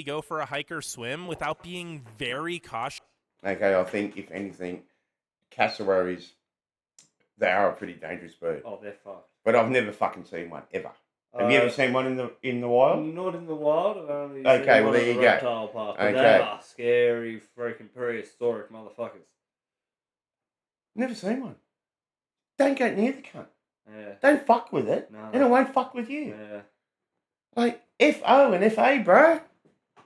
go for a hike or swim without being very cautious. Okay, I think if anything, cassowaries, they are a pretty dangerous bird. Oh, they're fucked. But I've never fucking seen one ever. Have you ever seen one in the wild? Not in the wild. I've only Okay, seen well, one there at the you go. reptile park. But they Okay. are scary, freaking prehistoric motherfuckers. Never seen one. Don't get near the cunt. Yeah. Don't fuck with it. No. And it won't fuck with you. Yeah. Like, F-O and F-A, bro.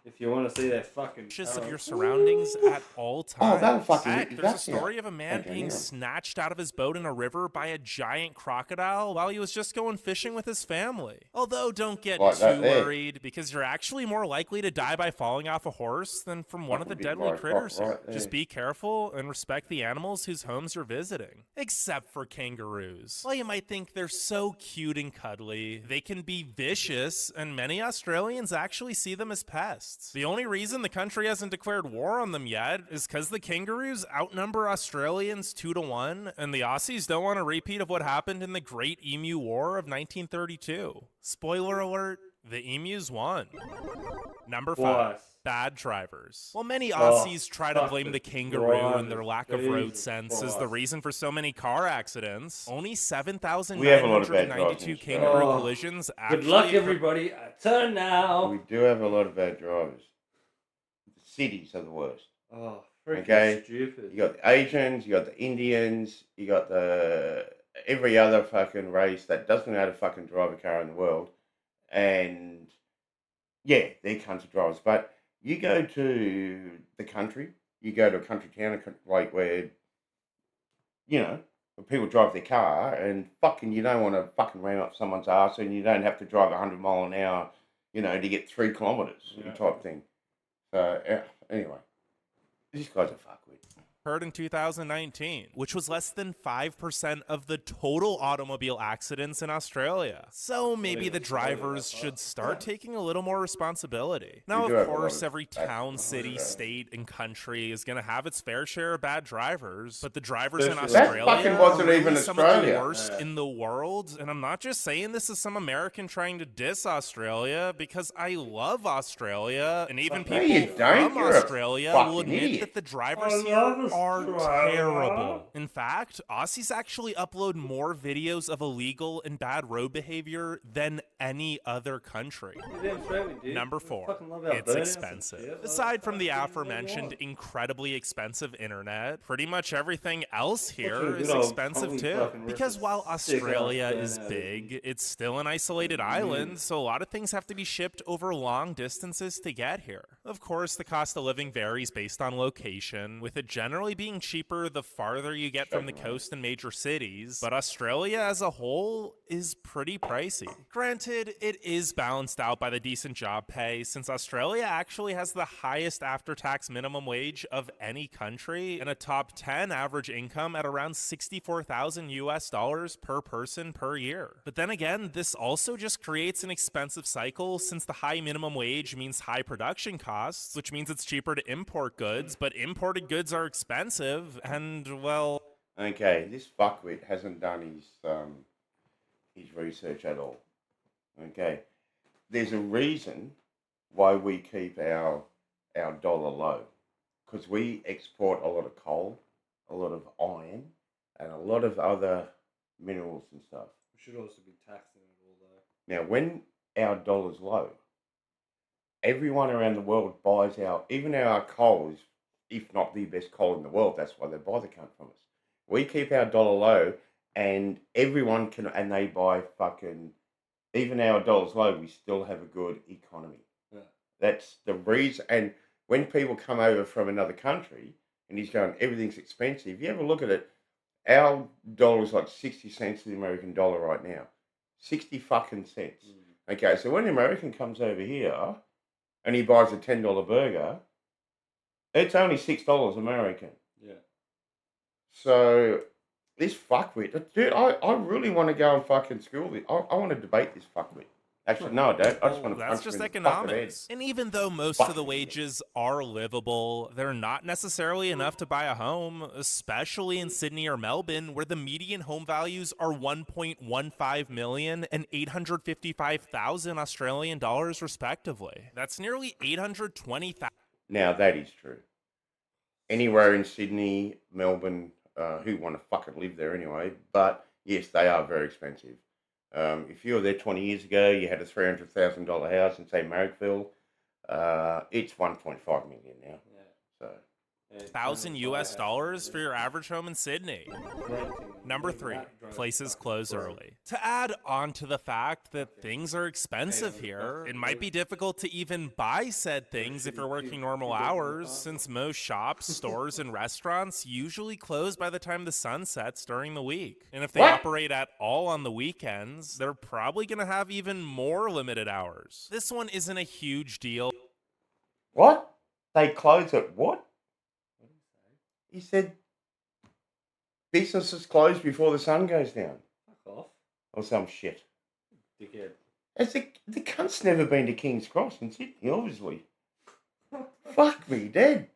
If you want to see their fucking... Just of your surroundings at all times. Oh, that'll fucking Heck, rip there's a you story of a man Okay, being yeah. snatched out of his boat in a river by a giant crocodile while he was just going fishing with his family. Although, don't get Like that too there. worried, because you're actually more likely to die by falling off a horse than from one of the Fucking big deadly white critters cock here. right there. Just be careful and respect the animals whose homes you're visiting. Except for kangaroos. While you might think they're so cute and cuddly, they can be vicious, and many Australians actually see them as pests. The only reason the country hasn't declared war on them yet is because the kangaroos outnumber Australians 2-1, and the Aussies don't want a repeat of what happened in the Great Emu War of 1932. Spoiler alert, the emus won. Number 5. What? Bad drivers. While many Aussies try to fuck blame the the kangaroo and drivers. their lack of road Jesus sense as Christ. the reason for so many car accidents, only We have a lot of bad drivers 7,992 in kangaroo Australia. collisions actually Good luck, occurred. everybody. Turn now. We do have a lot of bad drivers. The cities are the worst. Oh, freaking Okay. stupid. You got the Asians, you got the Indians, you got the every other fucking race that doesn't know how to fucking drive a car in the world. And yeah, they're country drivers. But you go to the country, you go to a country town, like where, you know, where people drive their car and fucking you don't want to fucking ram up someone's ass and you don't have to drive 100 mile an hour, you know, to get 3 kilometres Yeah. type thing. So, yeah, anyway, these guys are fuckwit. Occurred in 2019, which was less than 5% of the total automobile accidents in Australia. So maybe the drivers should start taking a little more responsibility. Now, do of have a lot course, of every town, accidents. city, Yeah. state, and country is going to have its fair share of bad drivers, but the drivers in That Australia fucking wasn't are even really some of Australia. the worst Yeah. in the world. And I'm not just saying this as some American trying to diss Australia, because I love Australia, and even No, people you don't. from You're a Australia will fucking admit idiot. that the drivers I here love are Australia. terrible. In fact, Aussies actually upload more videos of illegal and bad road behavior than any other country. Yeah, Australia, dude. Number We 4, fucking love our it's burnouts and expensive. shit. Aside from the Fucking aforementioned what? incredibly expensive internet, pretty much everything else What's here your is good old expensive Tommy too. fucking Because Ripper while sick Australia ass is burnout, big, it's still an isolated island, so a lot of things have to be shipped over long distances to get here. Of course, the cost of living varies based on location, with it generally being cheaper the farther you get from the coast and major cities, but Australia as a whole is pretty pricey. Granted, it is balanced out by the decent job pay, since Australia actually has the highest after-tax minimum wage of any country, and a top 10 average income at around $64,000 per person per year. But then again, this also just creates an expensive cycle, since the high minimum wage means high production costs, which means it's cheaper to import goods, but imported goods are expensive, and well... Okay, this fuckwit hasn't done his research at all. Okay, there's a reason why we keep our dollar low, because we export a lot of coal, a lot of iron, and a lot of other minerals and stuff. We should also be taxing it all, though. Now, when our dollar's low, everyone around the world buys even our coal is, if not the best coal in the world. That's why they buy the cunt from us. We keep our dollar low, and everyone can, and they buy fucking, even our dollar's low, we still have a good economy. Yeah. That's the reason. And when people come over from another country, and he's going, everything's expensive, you ever look at it, our dollar's like 60 cents to the American dollar right now. 60 fucking cents. Okay, so when the American comes over here, and he buys a $10 burger, it's only $6 American. Yeah. So this fuckwit, dude, I really want to go and fucking school this. I want to debate this fuckwit. Actually, no, I don't. I just Well, want to that's punch just him in the fucking head. economics. And even though most of the Fucking idiot. wages are livable, they're not necessarily enough to buy a home, especially in Sydney or Melbourne, where the median home values are 1.15 million and 855,000 Australian dollars, respectively. That's nearly 820,000. Now, that is true. Anywhere in Sydney, Melbourne, who want to fucking live there anyway, but yes, they are very expensive. If you were there 20 years ago, you had a $300,000 house in, say, Marrickville. It's 1.5 million now. Yeah. So, Thousand US dollars for your average home in Sydney. Number 3, places close early. To add on to the fact that things are expensive here, it might be difficult to even buy said things if you're working normal hours, since most shops, stores, and restaurants usually close by the time the sun sets during the week. And if they What? operate at all on the weekends, they're probably going to have even more limited hours. This one isn't a huge deal. what? They close at what? He said businesses close before the sun goes down. Fuck off, Or some shit. dickhead. The cunt's never been to King's Cross in Sydney, obviously. Fuck me, dead.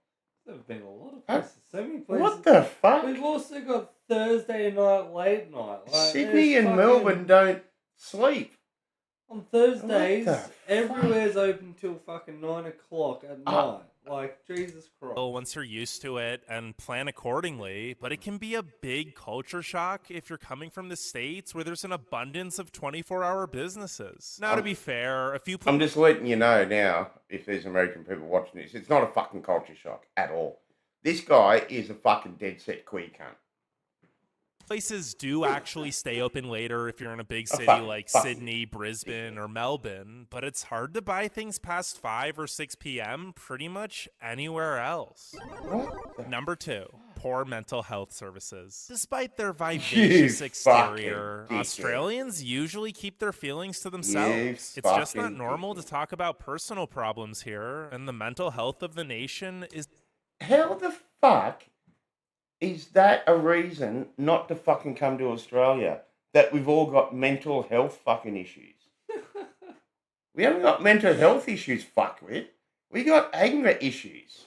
There's been a lot of places. So many places. What the fuck? We've also got Thursday night, late night. Like, Sydney there's and fucking- Melbourne don't sleep. On Thursdays, What the fuck? everywhere's open till fucking 9 o'clock at Ah. night. Like, Jesus Christ. Once you're used to it and plan accordingly, but it can be a big culture shock if you're coming from the States where there's an abundance of 24-hour businesses. Now, to be fair, a few I'm just letting you know now, if there's American people watching this, it's not a fucking culture shock at all. This guy is a fucking dead set queer cunt. places do actually stay open later if you're in a big city fuck, like fuck. Sydney, Brisbane, or Melbourne, but it's hard to buy things past 5 or 6 p.m. pretty much anywhere else. What the Number 2, poor mental health services. Despite their You vivacious exterior, fucking dickhead. Australians usually keep their feelings to themselves. It's just not fucking normal to dickhead. talk about personal problems here, and the mental health of the nation is How the fuck is that a reason not to fucking come to Australia? That we've all got mental health fucking issues. We haven't got mental health issues, fuckwit. We got anger issues.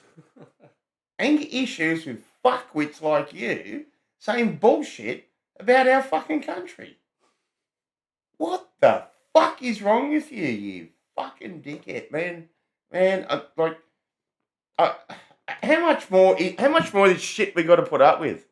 Anger issues with fuckwits like you saying bullshit about our fucking country. What the fuck is wrong with you, you fucking dickhead, man? Man, how much more of this shit we got to put up with?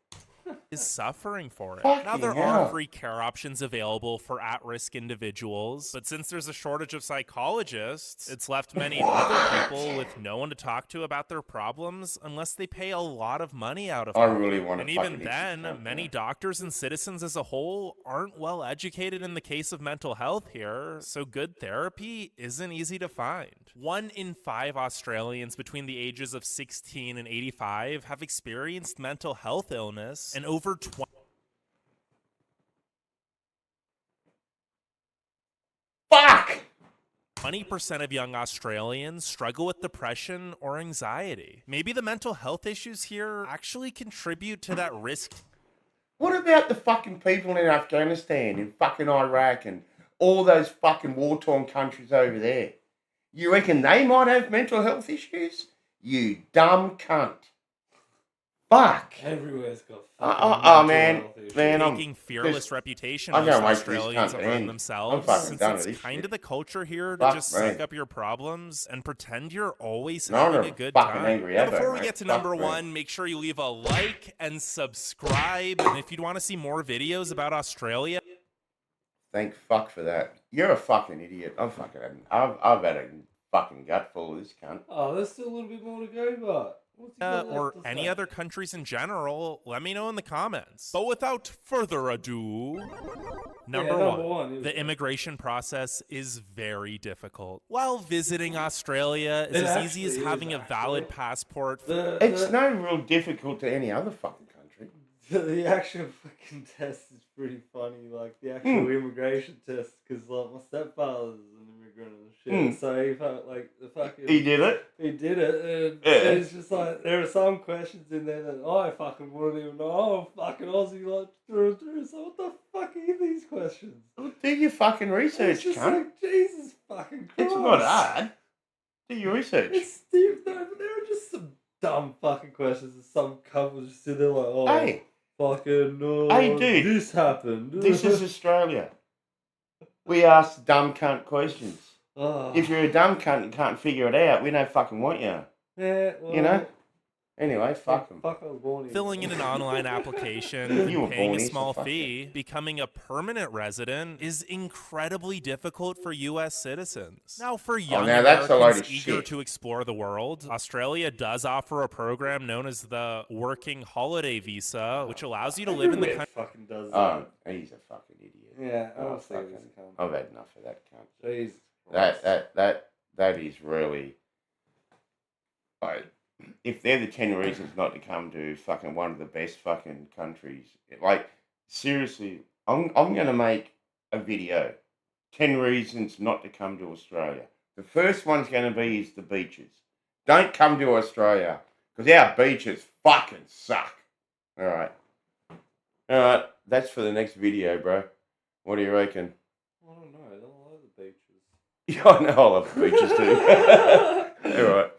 suffering for it. Fucking Now, there hell. are free care options available for at-risk individuals, but since there's a shortage of psychologists, it's left many other people with no one to talk to about their problems unless they pay a lot of money out of I pocket. really want to And fucking even eat this then, cunt, many man. doctors and citizens as a whole aren't well educated in the case of mental health here, so good therapy isn't easy to find. 1 in 5 Australians between the ages of 16 and 85 have experienced mental health illness, and over 20% of young Australians struggle with depression or anxiety. Maybe the mental health issues here actually contribute to that risk. What about the fucking people in Afghanistan, in fucking Iraq, and all those fucking war-torn countries over there? You reckon they might have mental health issues? You dumb cunt. Fuck. Everywhere's got Oh, fucking man. mental health issues. Man, I'm Taking fearless just- reputation I most can't wait for this Australians cunt to have earned end. I'm themselves, fucking done since with it's this kind shit. of the culture here to Fuck just me. suck up your problems and pretend you're always No, I'm having a a good fucking time. angry Now, Evo, before we mate. get to Fuck number me. 1, make sure you leave a like and subscribe. And if you'd want to see more videos about Australia, Thank fuck for that. You're a fucking idiot. I've had a fucking gut full of this cunt. Oh, there's still a little bit more to go, but what's he got or left to any say? other countries in general, let me know in the comments. But without further ado, number one, is the immigration process is very difficult. While visiting Australia is It as easy as actually is, having a valid actually. passport. It's no real difficult to any other fucking country. The actual fucking test is pretty funny, like the actual immigration test, because like my stepfather's an immigrant immigrant and shit. So he felt like the fucking... He did it? He did it, and Yeah. it's just like, there are some questions in there that I fucking wouldn't even know. I'm fucking Aussie, like, through and through. So what the fuck are these questions? Well, do your fucking research, It's just cunt. like, Jesus fucking Christ. It's not hard. Do your research. It's Steve, no, but there are just some dumb fucking questions and some couples just sit there like, oh, Hey. fucking, no, Hey, dude. this happened. This is Australia. We ask dumb cunt questions. Oh. If you're a dumb cunt and can't figure it out, we don't fucking want you. Yeah, well, You know? Anyway, fuck them. Fuck, I was born here. Filling in an online application, You were paying born a here, so small fuck fee, becoming a permanent resident is incredibly difficult for U.S. citizens. Now, for young now that's a load Americans of eager shit. to explore the world, Australia does offer a program known as the Working Holiday Visa, which allows you to live in the Everywhere country. fucking does Oh, that. he's a fucking idiot. Yeah, Oh, honestly, fucking- he's a cunt. I've had enough of that cunt. Jesus Christ. That is really... Like, if they're the 10 reasons not to come to fucking one of the best fucking countries, like, seriously, I'm going to make a video. 10 reasons not to come to Australia. The first one's going to be is the beaches. Don't come to Australia, because our beaches fucking suck. Alright, that's for the next video, bro. What do you reckon? I don't know. I don't like the beaches. Yeah, I know I love the beaches too. Alright.